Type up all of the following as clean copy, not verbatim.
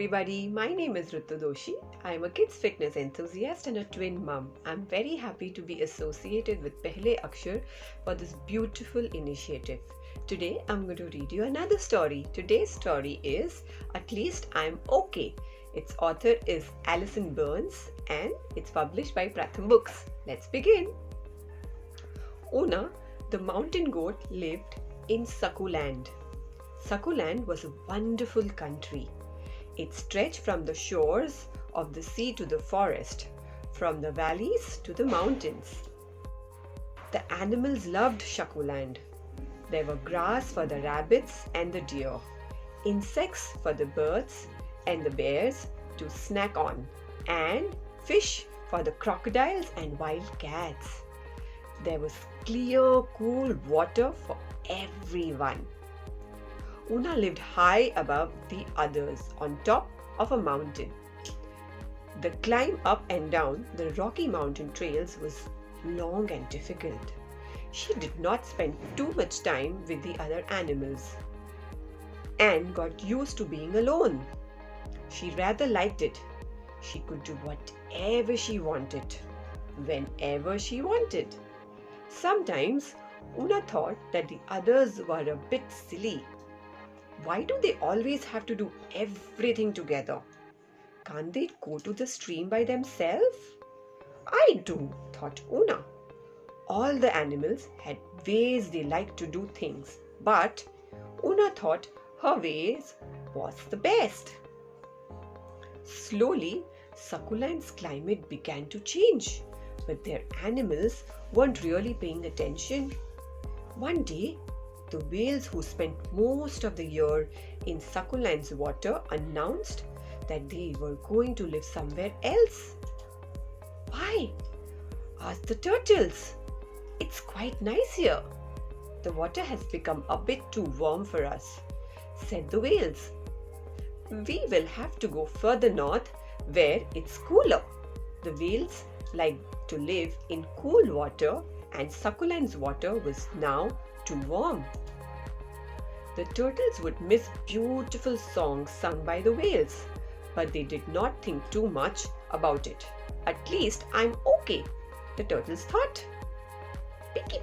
everybody, my name is Rutu Doshi. I am a kids fitness enthusiast and a twin mum. I'm very happy to be associated with Pehle Akshar for this beautiful initiative. Today I'm going to read you another story. Today's story is At Least I'm Okay. Its author is Alison Byrnes and it's published by Pratham Books. Let's begin. Una, the mountain goat, lived in Sakuland. Sakuland was a wonderful country. It stretched from the shores of the sea to the forest, from the valleys to the mountains. The animals loved Sakuland. There were grass for the rabbits and the deer, insects for the birds and the bears to snack on, and fish for the crocodiles and wild cats. There was clear, cool water for everyone. Una lived high above the others on top of a mountain. The climb up and down the rocky mountain trails was long and difficult. She did not spend too much time with the other animals and got used to being alone. She rather liked it. She could do whatever she wanted, whenever she wanted. Sometimes Una thought that the others were a bit silly. Why do they always have to do everything together? Can't they go to the stream by themselves? I do, thought Una. All the animals had ways they liked to do things, but Una thought her ways was the best. Slowly, Sakuland's climate began to change, but their animals weren't really paying attention. One day, the whales who spent most of the year in Sakuland's water announced that they were going to live somewhere else. Why? Asked the turtles. It's quite nice here. The water has become a bit too warm for us, said the whales. We will have to go further north where it's cooler. The whales liked to live in cool water and Sakuland's water was now too warm. The turtles would miss beautiful songs sung by the whales, but they did not think too much about it. At least I'm okay, the turtles thought.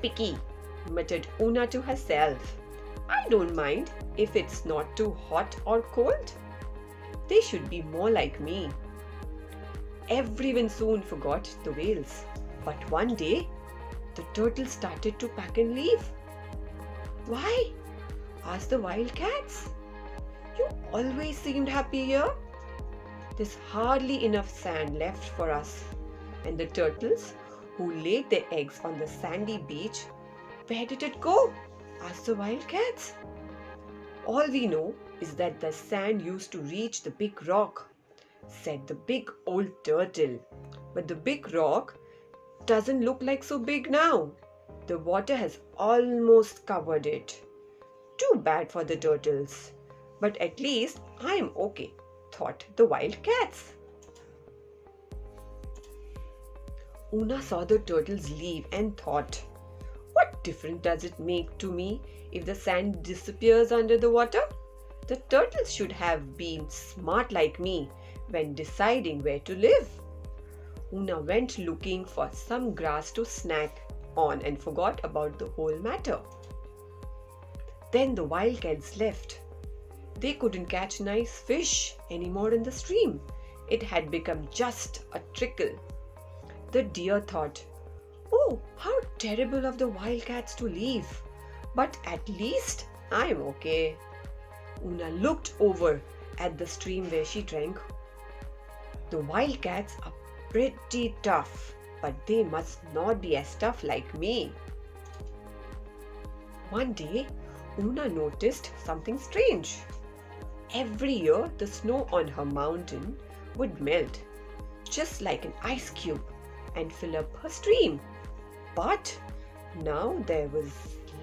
Picky, muttered Una to herself. I don't mind if it's not too hot or cold. They should be more like me. Everyone soon forgot the whales, but one day the turtles started to pack and leave. Why? Asked the wild cats. You always seemed happy here. There's hardly enough sand left for us. And the turtles, who laid their eggs on the sandy beach, where did it go? Asked the wild cats. All we know is that the sand used to reach the big rock, said the big old turtle. But the big rock doesn't look like so big now. The water has almost covered it. Too bad for the turtles. But at least I'm okay, thought the wild cats. Una saw the turtles leave and thought, what difference does it make to me if the sand disappears under the water? The turtles should have been smart like me when deciding where to live. Una went looking for some grass to snack on and forgot about the whole matter. Then the wildcats left. They couldn't catch nice fish anymore in the stream. It had become just a trickle. The deer thought, oh, how terrible of the wildcats to leave. But at least I'm okay. Una looked over at the stream where she drank. The wildcats are pretty tough, but they must not be as tough like me. One day, Una noticed something strange. Every year, the snow on her mountain would melt, just like an ice cube, and fill up her stream. But now there was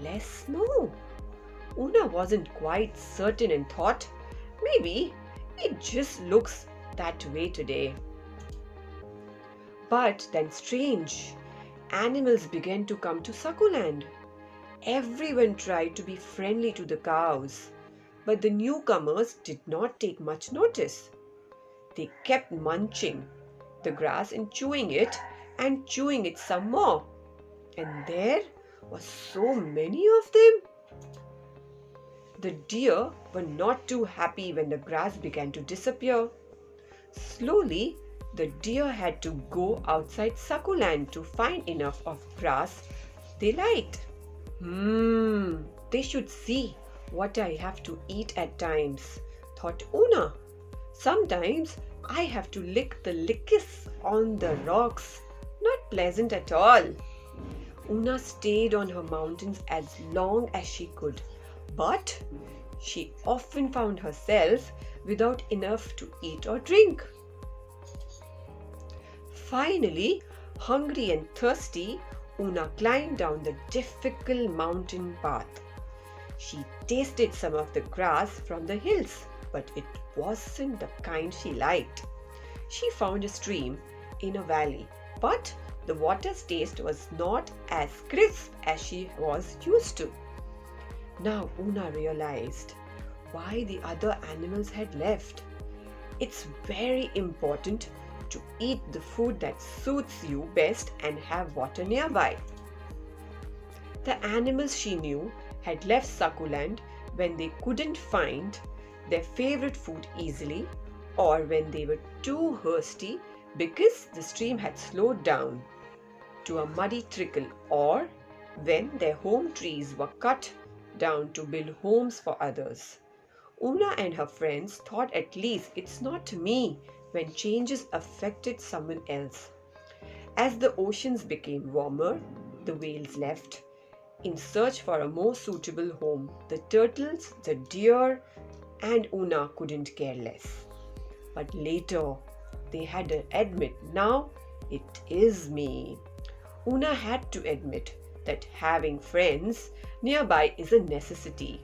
less snow. Una wasn't quite certain and thought, maybe it just looks that way today. But then strange, animals began to come to Sakuland. Everyone tried to be friendly to the cows, but the newcomers did not take much notice. They kept munching the grass and chewing it some more. And there were so many of them. The deer were not too happy when the grass began to disappear. Slowly, the deer had to go outside Sakuland to find enough of grass they liked. They should see what I have to eat at times, thought Una. Sometimes I have to lick the lickies on the rocks. Not pleasant at all. Una stayed on her mountains as long as she could, but she often found herself without enough to eat or drink. Finally, hungry and thirsty, Una climbed down the difficult mountain path. She tasted some of the grass from the hills, but it wasn't the kind she liked. She found a stream in a valley, but the water's taste was not as crisp as she was used to. Now Una realized why the other animals had left. It's very important to eat the food that suits you best and have water nearby. The animals she knew had left Sakuland when they couldn't find their favorite food easily, or when they were too thirsty because the stream had slowed down to a muddy trickle, or when their home trees were cut down to build homes for others. Una and her friends thought, at least it's not me, when changes affected someone else. As the oceans became warmer, the whales left in search for a more suitable home. The turtles, the deer, and Una couldn't care less. But later, they had to admit, now it is me. Una had to admit that having friends nearby is a necessity.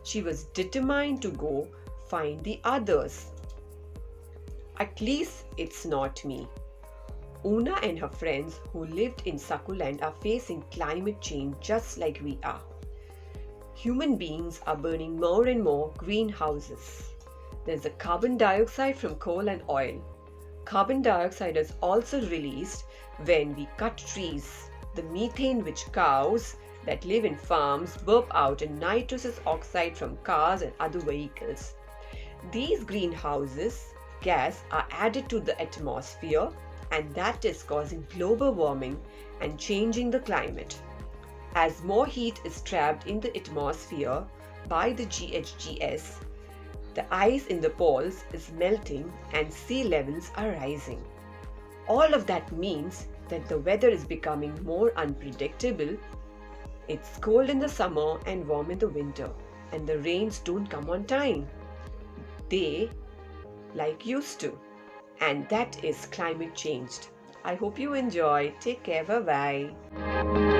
She was determined to go find the others. At least it's not me. Una and her friends who lived in Sakuland are facing climate change just like we are. Human beings are burning more and more greenhouses. There's the carbon dioxide from coal and oil. Carbon dioxide is also released when we cut trees. The methane which cows that live in farms burp out, and nitrous oxide from cars and other vehicles. These greenhouses gas are added to the atmosphere, and that is causing global warming and changing the climate. As more heat is trapped in the atmosphere by the GHGs, the ice in the poles is melting and sea levels are rising. All of that means that the weather is becoming more unpredictable. It's cold in the summer and warm in the winter, and the rains don't come on time. They like used to, and that is climate change. I hope you enjoy. Take care. Bye bye.